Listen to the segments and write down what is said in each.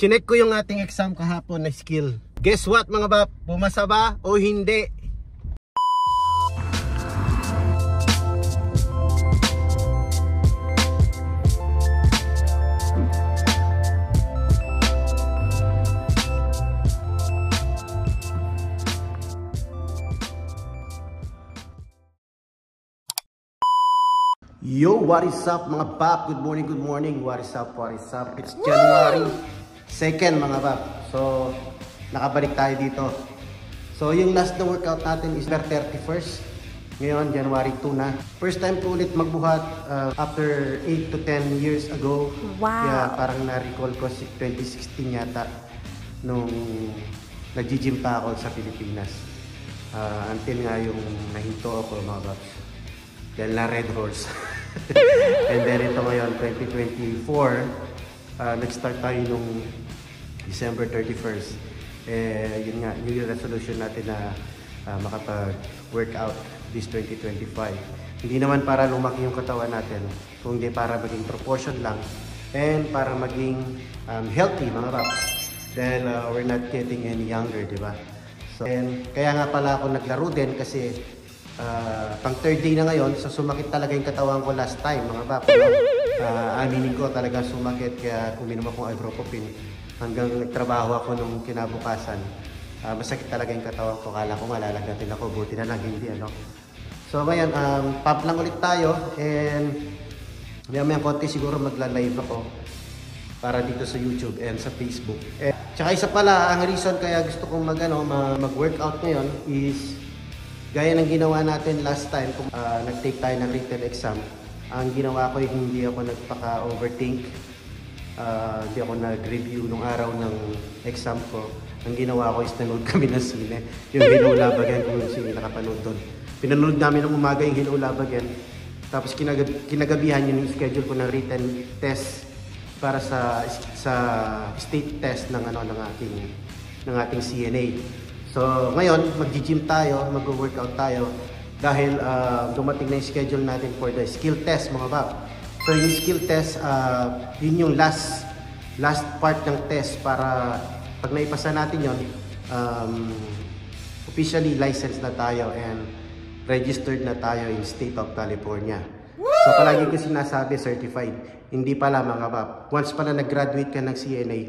chinek ko yung ating exam kahapon na skill. Guess what mga bab? Pumasa ba o hindi? Yo, what is up mga bab? Good morning, good morning. What is up, what is up? It's January 2nd mga bab. So, nakabalik tayo dito. So, yung last na workout natin is 31st. Ngayon, January 2 na. First time ko ulit magbuhat after 8 to 10 years ago. Wow! Kaya parang na-recall ko 2016 yata nung nag-gym pa ako sa Pilipinas. Until nga yung nahinto ako mga babs. Dahil na Red Horse. And then ito ngayon, 2024, nag-start tayo nung December 31st. Yun nga, New Year resolution natin na makapag-workout this 2025. Hindi naman para lumaki yung katawan natin, kundi para maging proportion lang and para maging healthy mga paps. Dahil we're not getting any younger, di ba? So, and kaya nga pala ako naglaro din kasi pang third day na ngayon, so sumakit talaga yung katawan ko last time mga bap. Aminin ko talaga sumakit kaya uminom akong ibuprofen hanggang nagtrabaho ako nung kinabukasan. Masakit talaga yung katawan ko, kala ko malalagatin ako, buti na lang hindi ano. So ngayon, pump lang ulit tayo and maya-maya konti siguro magla-live ako para dito sa YouTube and sa Facebook. Tsaka isa pala, ang reason kaya gusto kong mag-workout ngayon is gaya ng ginawa natin last time, kung nag-take tayo ng written exam, ang ginawa ko hindi ako nagpaka-overthink, hindi ako nag-review nung araw ng exam ko. Ang ginawa ko is nanood kami ng sine, yung Hinulabagan kung sino nakapanood doon. Pinanood namin ng umaga yung Hinulabagan, tapos kinagabihan yun yung schedule ko ng written test para sa state test ng ating CNA. So, ngayon, mag-gym tayo, mag-workout tayo dahil dumating na yung schedule natin for the skill test, mga bab. So, yung skill test, yun yung last part ng test para pag naipasa natin yun, officially licensed na tayo and registered na tayo in state of California. So, palagi ko sinasabi, certified. Hindi pala, mga bab. Once pala nag-graduate ka ng CNA,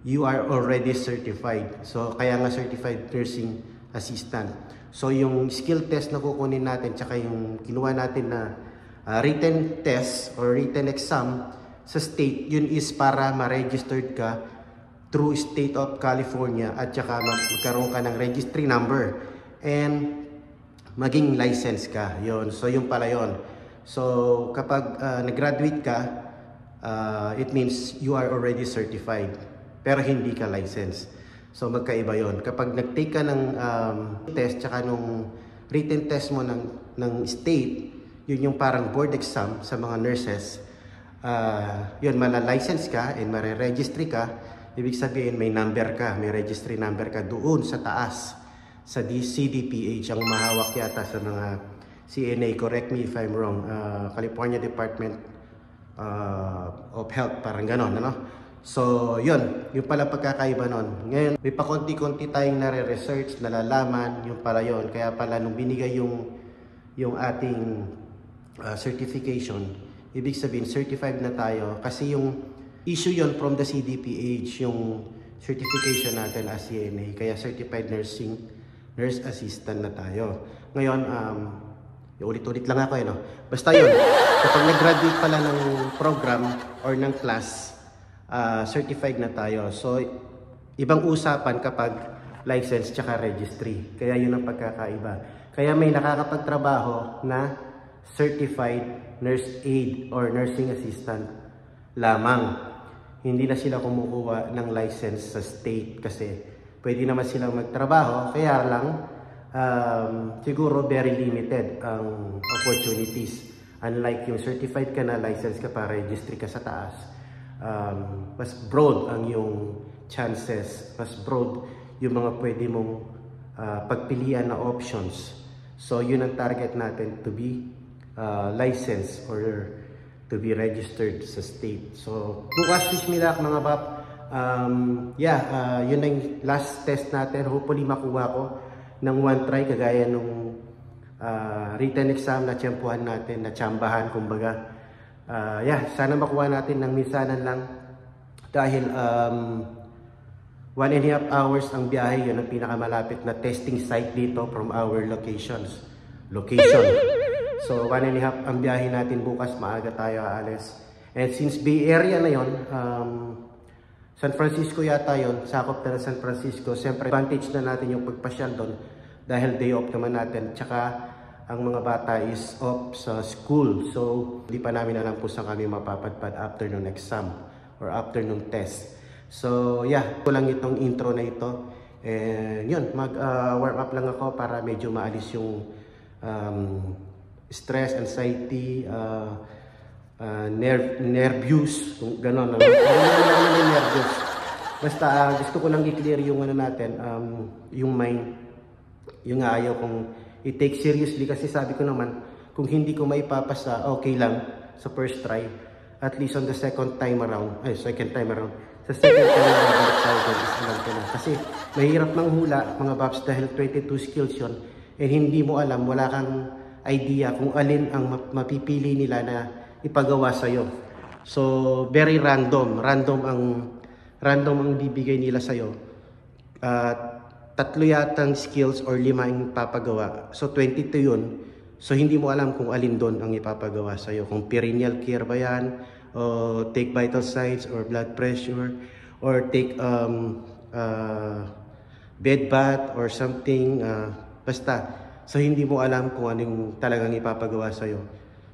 you are already certified. So, kaya nga certified nursing assistant. So, yung skill test na kukunin natin, tsaka yung kinuha natin na written test or written exam sa state, yun is para ma-registered ka through state of California at tsaka magkaroon ka ng registry number and maging license ka. Yun. So, yun pala yun. So, kapag nag-graduate ka, it means you are already certified. Pero hindi ka license. So magkaiba yon. Kapag nag-take ka ng test tsaka nung written test mo ng state, yun yung parang board exam sa mga nurses. Yun, mala-license ka and mare-registry ka. Ibig sabihin may number ka, may registry number ka doon sa taas. Sa CDPH, ang mahawak yata sa mga CNA, correct me if I'm wrong, California Department of Health, parang ganon, ano? So, yun. Yung pala pagkakaiba nun. Ngayon, may pakonti-konti tayong nare-research, nalalaman, yung pala yun. Kaya pala, nung binigay yung ating certification, ibig sabihin, certified na tayo. Kasi yung issue yun from the CDPH, yung certification natin as CNA. Kaya certified nurse assistant na tayo. Ngayon, ulit-ulit lang ako, no? Basta yun, kapag nag-graduate pala ng program or ng class, certified na tayo. So, ibang usapan kapag license tsaka registry. Kaya yun ang pagkakaiba. Kaya may nakakapagtrabaho na certified nurse aide or nursing assistant lamang. Hindi na sila kumukuha ng license sa state kasi pwede naman silang magtrabaho. Kaya lang, siguro very limited ang opportunities. Unlike yung certified ka na, license ka pa, registry ka sa taas. Mas broad ang yung chances, mas broad yung mga pwede mong pagpilian na options. So yun ang target natin, to be licensed or to be registered sa state. So bukas wish me luck mga bab. Yun na yung last test natin. Hopefully makuha ko ng 1 try kagaya nung written exam na tiyempuhan natin, na tsambahan kumbaga. Sana makuha natin ng minsanan lang dahil 1.5 hours ang biyahe. Yun ang pinakamalapit na testing site dito from our location. So 1.5 ang biyahe natin bukas, maaga tayo aalis. And since Bay Area na yon, San Francisco yata yon, sakop na San Francisco, siyempre advantage na natin yung pagpasyal doon dahil day off naman natin. Tsaka ang mga bata is off sa school, so hindi pa namin alam kung saan kami mapapadpad after nung exam or after nung test. So ko lang itong intro na ito. And yun, mag-warm up lang ako para medyo maalis yung stress, anxiety, nervous, gano'n. Nervous. Basta gusto ko lang i-clear yung natin, yung mind, yung ayaw kong i-take seriously, kasi sabi ko naman, kung hindi ko maipapasa, okay lang sa first try. At least on the second time around, sa second time around, is alam ko na. Kasi mahirap manghula, mga Babs, dahil 22 skills yun. And hindi mo alam, wala kang idea kung alin ang mapipili nila na ipagawa sa'yo. So, very random. Random ang bibigay nila sa'yo. 3 yatang skills or 5 ang papagawa. So, 22 yun. So, hindi mo alam kung alin doon ang ipapagawa sa'yo. Kung perineal care ba yan, o take vital signs or blood pressure, or take bed bath or something. Basta. So, hindi mo alam kung anong talagang ipapagawa sa'yo.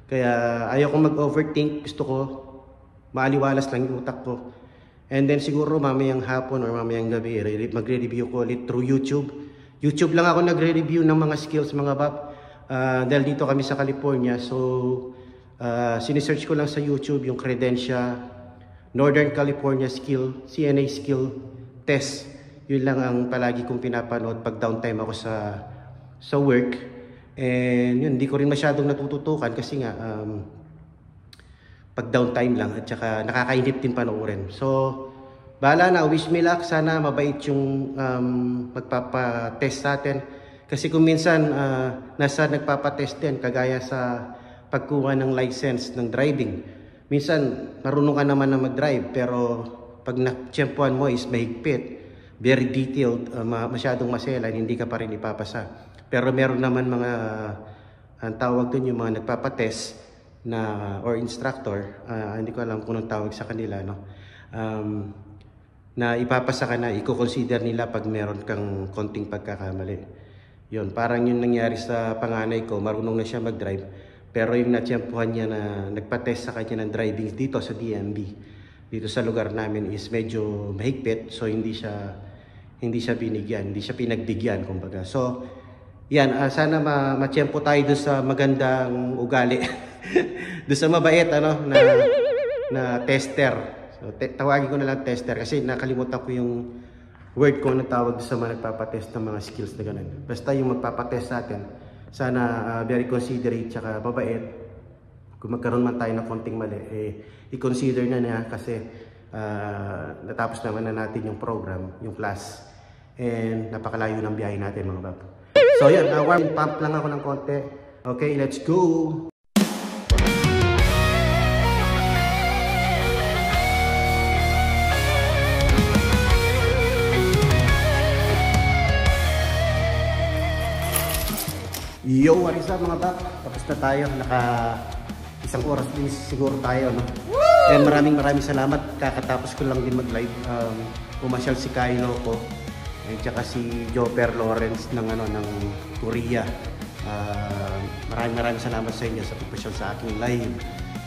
Kaya ayaw kong mag-overthink. Gusto ko maaliwalas lang yung utak ko. And then siguro mamayang hapon or mamayang gabi, magre-review ko ulit through YouTube. YouTube lang ako nagre-review ng mga skills, mga Bab. Dahil dito kami sa California. So, sinesearch ko lang sa YouTube yung Credentia Northern California CNA Skill Test. Yun lang ang palagi kong pinapanood pag downtime ako sa work. And yun, hindi ko rin masyadong natututukan kasi nga pag downtime lang, at saka nakakainip din panoorin. So bahala na, wish me luck. Sana mabait yung magpapatest sa atin, kasi kung minsan nasa nagpapatest din, kagaya sa pagkuha ng license ng driving, minsan marunong ka naman na mag-drive, pero pag na-tiyempuhan mo is mahigpit, very detailed, masyadong maselan, hindi ka pa rin ipapasa. Pero meron naman mga, ang tawag dun yung mga nagpapatest na, or instructor, hindi ko alam kung anong tawag sa kanila, no? Na ipapasa ka na, i-consider nila pag meron kang konting pagkakamali. Yun, parang yun nangyari sa panganay ko, marunong na siya mag-drive, pero yung natiyempuhan niya na nagpatest sa kanya ng driving dito sa DMV, dito sa lugar namin, is medyo mahigpit, so hindi siya binigyan, hindi siya pinagbigyan, kumbaga. So, yan, sana matiyempo tayo doon sa magandang ugali. Doon sa mabait, na tester. So, tawagin ko na lang tester kasi nakalimutan ko yung word ko na tawag sa mga nagpapatest ng mga skills na ganun. Basta yung magpapatest sa atin, sana very considerate tsaka mabait. Kung magkaroon man tayo ng konting mali, i-consider na niya kasi natapos naman na natin yung program, yung class. And napakalayo ng biyahe natin, mga bab. So yan, warm pump lang ako ng konti. Okay, let's go! Yo, what is up mga bab? Tapos na tayo, naka 1 oras din siguro tayo, no? And maraming salamat, kakatapos ko lang din mag-live. Pumasyal si Kaino ko, at saka si Joper Lawrence ng Korea. Maraming salamat sa inyo sa pagpasyal sa aking live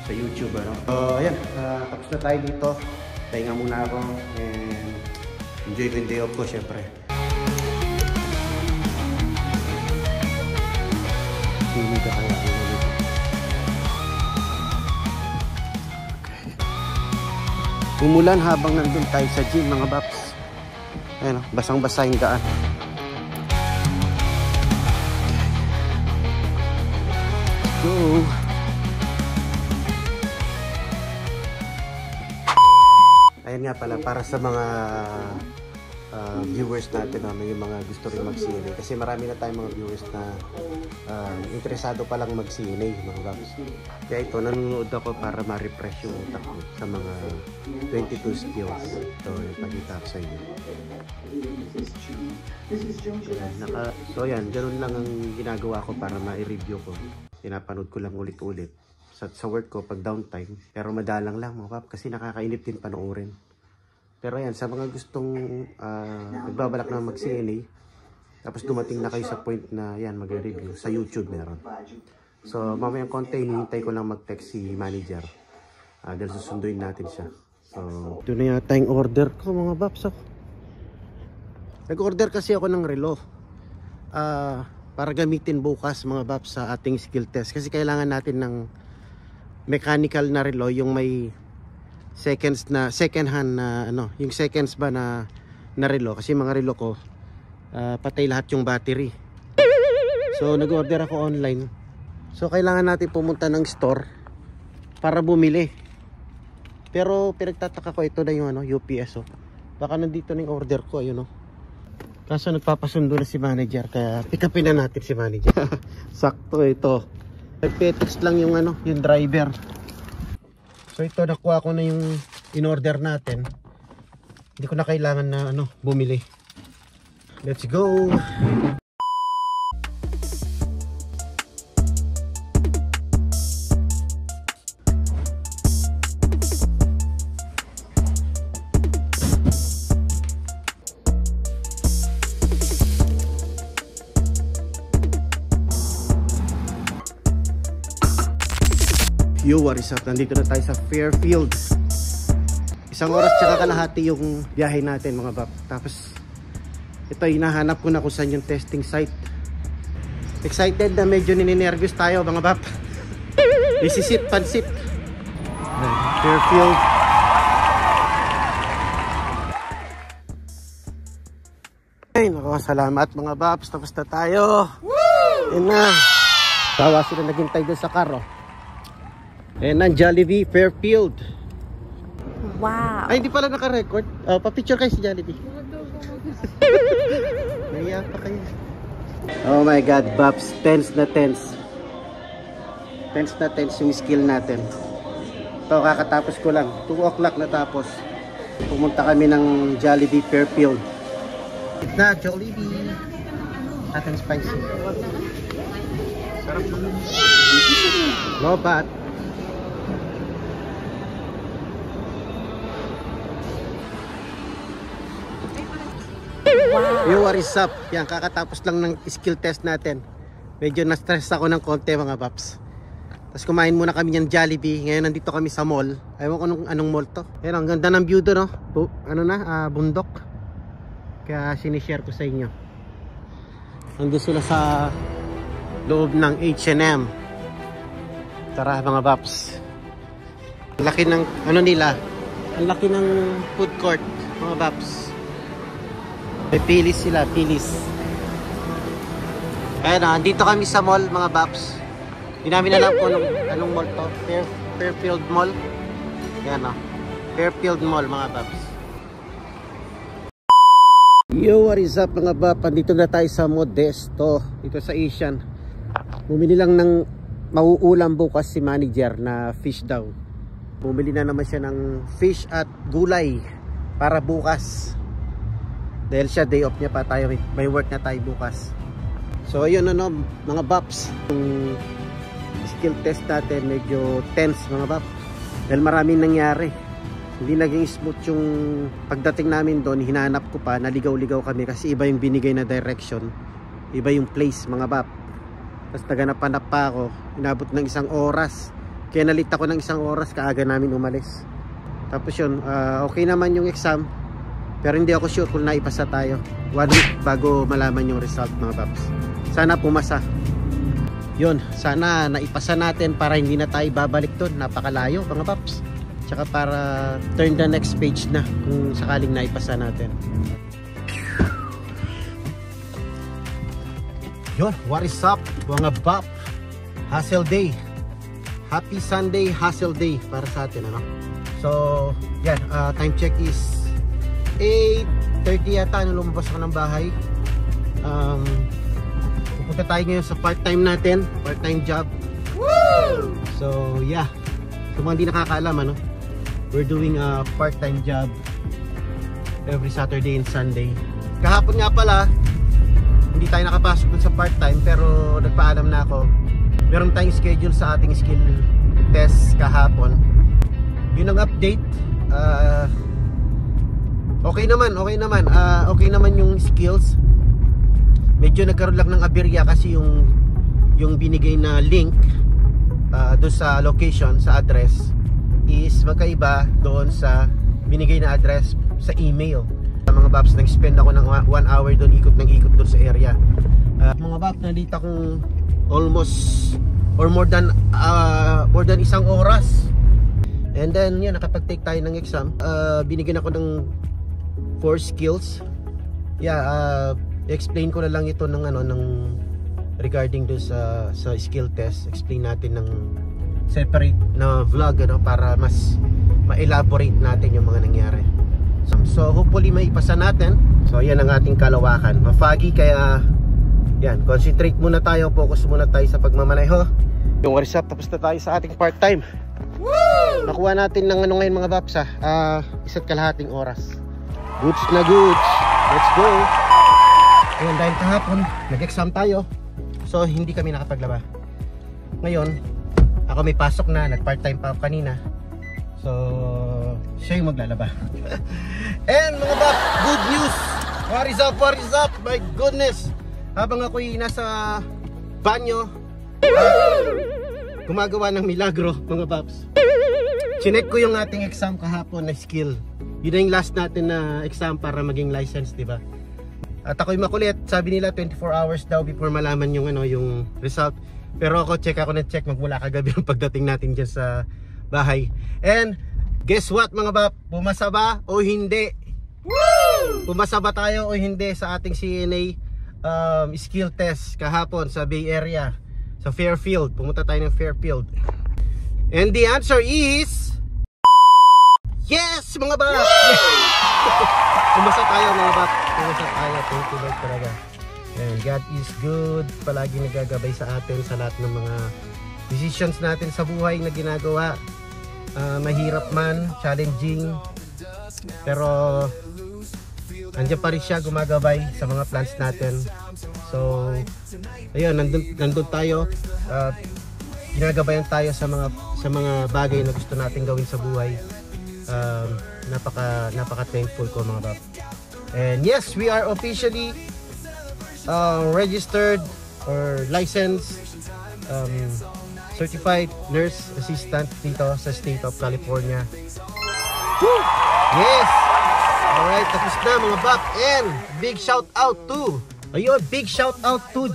sa YouTube, ano? So ayan, tapos na tayo dito. Pahinga muna ako and enjoy ko yung day off ko, syempre. Hindi ka kaya ulit. Okay. Umulan habang nandun tayo sa gym, mga baps. Ayan, basang-basa yung daan. Go! Ayan Ayan nga pala, para sa mga viewers natin, yung mga gusto rin mag-CNA. Kasi marami na tayong mga viewers na interesado palang mag-CNA, mga Babs. Kaya ito, nanonood ako para ma-refresh yung utak ko sa mga 22 skills. Ito, yung pagkita ko sa inyo. So yan, ganun lang ang ginagawa ko para ma-review ko. Pinapanood ko lang ulit-ulit sa work ko pag downtime. Pero madalang lang, mga Babs, kasi nakakainip din panoorin. Pero yan, sa mga gustong nagbabalak na mag-CNA, tapos dumating na kayo sa point na yan, mag-review, sa YouTube meron. So, mamayang konti, hinihintay ko lang mag-text si manager. Dahil susunduin natin siya. So, ito na yata yung order ko, mga Babs. Nag-order kasi ako ng relo. Para gamitin bukas, mga Babs, sa ating skill test. Kasi kailangan natin ng mechanical na relo, yung may second hand na yung seconds ba na relo, kasi mga relo ko patay lahat yung battery. So nag-order ako online. So kailangan natin pumunta ng store para bumili. Pero pinagtataka ko, ito na yung UPS. Baka nandito na yung order ko, ayun. Kaso nagpapasundo na si manager, kaya pick upin na natin si manager. Sakto ito. Nagpe-text lang yung yung driver. So ito, nakuha ko na yung in-order natin. Hindi ko na kailangan na bumili. Let's go! Yo, what is up? Nandito na tayo sa Fairfield. 1 oras tsaka kalahati yung biyahe natin, mga Bap. Tapos ito, hinahanap ko na kung saan yung testing site. Excited na, medyo nininervyos tayo, mga Bap. Isisit, pansit. Fairfield. Ay, naku, salamat, mga Baps. Tapos na tayo. Yan na. Tawa sila naghintay doon sa karo. Ayan ang Jollibee Fairfield. Wow. Ay, hindi pala naka-record. Pa-picture kayo si Jollibee. Naiyak pa kayo. Oh my God, Babs. Tense na tense. Tense na tense yung skill natin. Ito, kakatapos ko lang. 2 o'clock natapos. Pumunta kami ng Jollibee Fairfield. Ito na, Jollibee. Ating spicy. Sarap naman. Lobat. Wow. Yo, what is up? Yan, kakatapos lang ng skill test natin. Medyo na-stress ako ng konti, mga Paps. Tapos kumain muna kami ng Jollibee. Ngayon nandito kami sa mall. Ayaw ko anong mall to. Ayun, ang ganda ng view doon, no? Bundok. Kaya sinishare ko sa inyo. Nandun sila sa loob ng H&M. Tara, mga Paps. Ang laki ng nila. Ang laki ng food court, mga Paps. May pilis sila, pilis. Ayun na, dito kami sa mall, mga Baps. Hindi namin alam kung anong mall to. Fairfield Mall. Ayan na, Fairfield Mall, mga Baps. Yo, what is up, mga Baps? Dito na tayo sa Modesto, dito sa Asian. Bumili lang ng mauulam bukas si manager na fish daw. Bumili na naman siya ng fish at gulay para bukas. Dahil siya, day off niya pa tayo. May work na tayo bukas. So, ayun mga Baps. Yung skill test natin, medyo tense, mga Baps. Dahil maraming nangyari. Hindi naging smooth yung pagdating namin doon. Hinanap ko pa, naligaw-ligaw kami kasi iba yung binigay na direction. Iba yung place, mga Baps. Tapos naganap-hanap pa ako. Inabot ng 1 oras. Kaya nalita ko ng 1 oras, kaaga namin umalis. Tapos yun, okay naman yung exam. Pero hindi ako sure kung naipasa tayo. 1 week bago malaman yung result, mga Paps. Sana pumasa. Yun, sana naipasa natin para hindi na tayo babalik doon. Napakalayo, mga Paps. Tsaka para turn the next page na kung sakaling naipasa natin. Yun, what is up, mga Paps? Hustle day. Happy Sunday, hustle day para sa atin, ano? So, yan, time check is 8:30 yata nung lumabas ako ng bahay. Pupunta tayo ngayon sa part-time natin, part-time job. Woo! So, yeah. Sa mga hindi nakakaalam, ano, we're doing a part-time job every Saturday and Sunday. Kahapon nga pala, hindi tayo nakapasok dun sa part-time, pero nagpaalam na ako. Meron tayong schedule sa ating skill test kahapon. Yun ang update. Okay naman. Okay naman yung skills. Medyo nagkaroon lang ng aberya kasi yung binigay na link doon sa location, sa address is magkaiba doon sa binigay na address sa email. Mga Babs, nag-spend ako ng 1 hour doon, ikot doon sa area. Mga Babs, nandito akong almost or more than isang oras. And then yun, nakapag-take tayo ng exam. Binigyan ako ng 4 skills. Explain ko na lang ito ng regarding do sa skill test. Explain natin ng separate na vlog para mas ma-elaborate natin yung mga nangyari. So hopefully may ipasa natin. So yan ang ating kalawakan. Mafagi, kaya yan, concentrate muna tayo, focus muna tayo sa pagmamaneho. Yung what is up, tapos na tayo sa ating part-time. Woo! Nakuha natin ng ngayon mga Babs, 1.5 oras. Goods na goods. Let's go. Ayun, dahil kahapon nag-exam tayo, so hindi kami nakapaglaba. Ngayon ako may pasok na, nag-part-time pa ako kanina, so siya yung maglalaba. And mga Babs, good news. What is up? My goodness, habang ako'y nasa banyo gumagawa ng milagro mga Babs, chinek ko yung ating exam kahapon na skill. Yun na yung last natin na exam para maging license, diba? At ako'y makulit, sabi nila 24 hours daw before malaman yung yung result. Pero ako check magmula kagabi ang pagdating natin dyan sa bahay. And guess what mga Bab? Pumasa ba o hindi? Woo! Pumasa ba tayo o hindi sa ating CNA skill test kahapon sa Bay Area, sa Fairfield? Pumunta tayo ng Fairfield. And the answer is yes mga Bab! Pumasa tayo mga Bab. Pumasa tayo. Thank you Lord talaga. And God is good. Palagi nagagabay sa atin sa lahat ng mga decisions natin sa buhay na ginagawa. Mahirap man, challenging, pero nandiyan pa rin siya gumagabay sa mga plans natin. So ayun, nandun tayo. Ginagabayan tayo sa mga bagay na gusto natin gawin sa buhay. Napaka thankful ko mga Bab. And yes, we are officially registered or licensed certified nurse assistant dito sa State of California. Woo! Yes! Alright, tapos na mga Bab. And big shout out to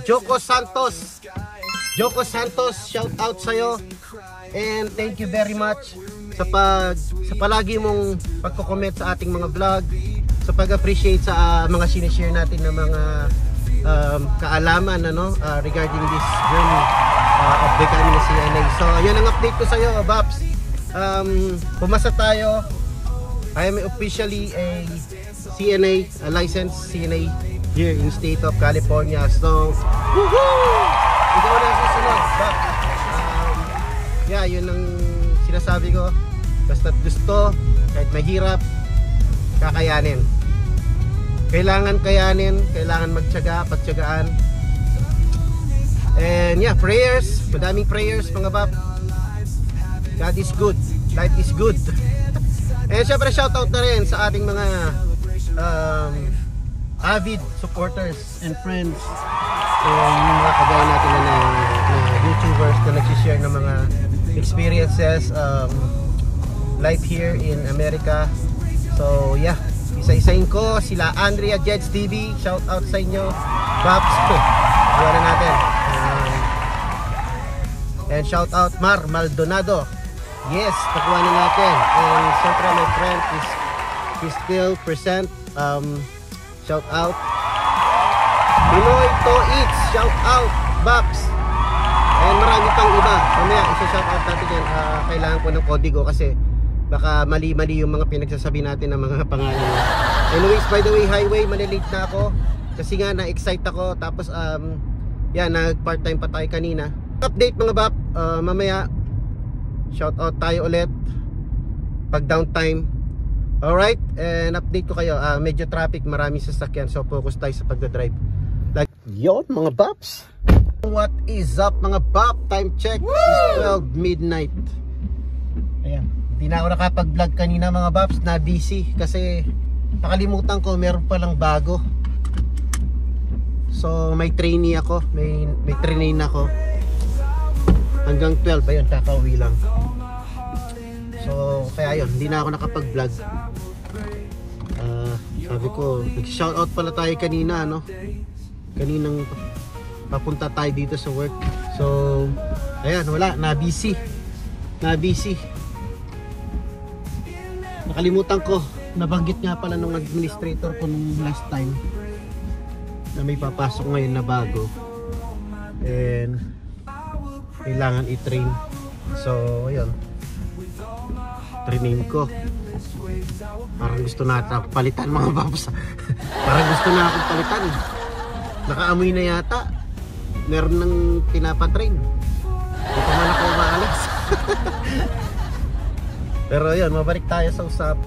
Joko Santos. Joko Santos, shout out sa'yo. And thank you very much sa palagi mong pagko-comment sa ating mga vlog, sa pag-appreciate sa mga sinishare natin ng mga kaalaman regarding this journey of becoming a CNA. So yan ang update ko sa iyo, Babs. Pumasa tayo. I am officially a CNA, a licensed CNA here in State of California. So woohoo! Ikaw na susunod, Babs. Yun ang sinasabi ko. Basta't gusto, kahit mahirap, kakayanin. Kailangan kayanin, kailangan magtiyaga, pagtiyagaan. And prayers, madaming prayers mga Bab. God is good, life is good. And syempre shoutout na rin sa ating mga avid supporters and friends, yung mga kagaya natin na YouTubers na nagsishare ng mga experiences, life here in America. So isa-isain ko sila Andrea Jeds TV, shout out sa inyo Babs. Buwan na natin. And shout out Mar Maldonado, yes, nakuha na natin. And siyempre my friend is still present, shout out Pinoy to Eats, shout out Babs. And marami pang iba, mamaya isa shout out natin yan. Kailangan ko ng kodigo kasi Baka mali-mali yung mga pinagsasabi natin ng mga pangalan. Anyways, by the way, highway, malilate na ako. Kasi nga, na-excite ako. Tapos, yan, nag-part-time pa tayo kanina. Update mga bap, mamaya, shoutout tayo ulit. Pag downtime. Alright, and update ko kayo. Medyo traffic, maraming sasakyan. So, focus tayo sa pagdadrive. Like, yon mga baps. What is up mga bap? Time check is 12 midnight. Ayan, hindi na ako nakapag-vlog kanina mga baps. Na busy kasi nakalimutan ko meron palang bago. So may trainee ako. May trainee ako. Hanggang 12 ayun, kakauwi lang. So kaya yun, hindi na ako nakapag-vlog. Sabi ko, nag-shoutout pala tayo kanina, no? Kaninang papunta tayo dito sa work. So ayan, wala, na-busy. Nakalimutan ko, nabanggit nga pala nung administrator ko nung last time na may papasok ngayon na bago and kailangan i-train. So ayun, trainin ko. Parang gusto na palitan mga babs. Parang gusto na akong palitan. Nakaamoy na yata. Meron ng pinapatrain. Hindi pa man ako maalas. Pero yun, mabalik tayo sa usap.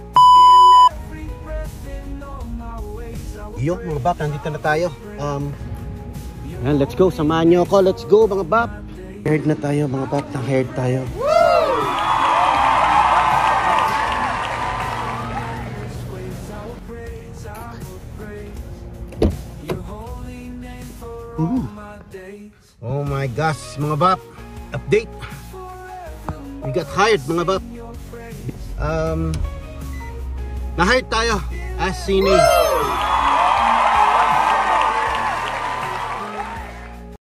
Yun mga bap, nandito na tayo. Yan, let's go, samahan nyo ako. Let's go mga bap. Hired na tayo mga bap, na-hired tayo. Oh my gosh mga bap, update, we got hired mga bap. Na-hired tayo as CNA.